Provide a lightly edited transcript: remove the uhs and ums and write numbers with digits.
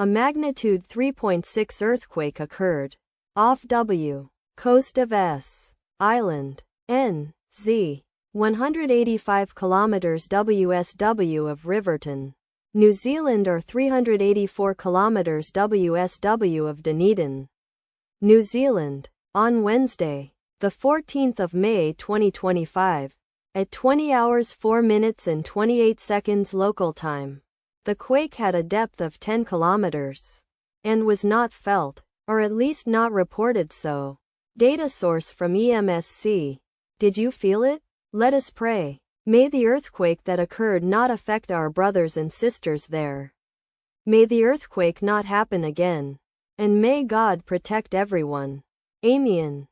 A magnitude 3.6 earthquake occurred off W. coast of S. Island, N.Z. 185 kilometers WSW of Riverton, New Zealand, or 384 kilometers WSW of Dunedin, New Zealand, on Wednesday, the 14th of May 2025, at 20 hours 4 minutes and 28 seconds local time. The quake had a depth of 10 kilometers and was not felt, or at least not reported so. Data source from EMSC. Did you feel it? Let us pray. May the earthquake that occurred not affect our brothers and sisters there. May the earthquake not happen again. And may God protect everyone. Amen.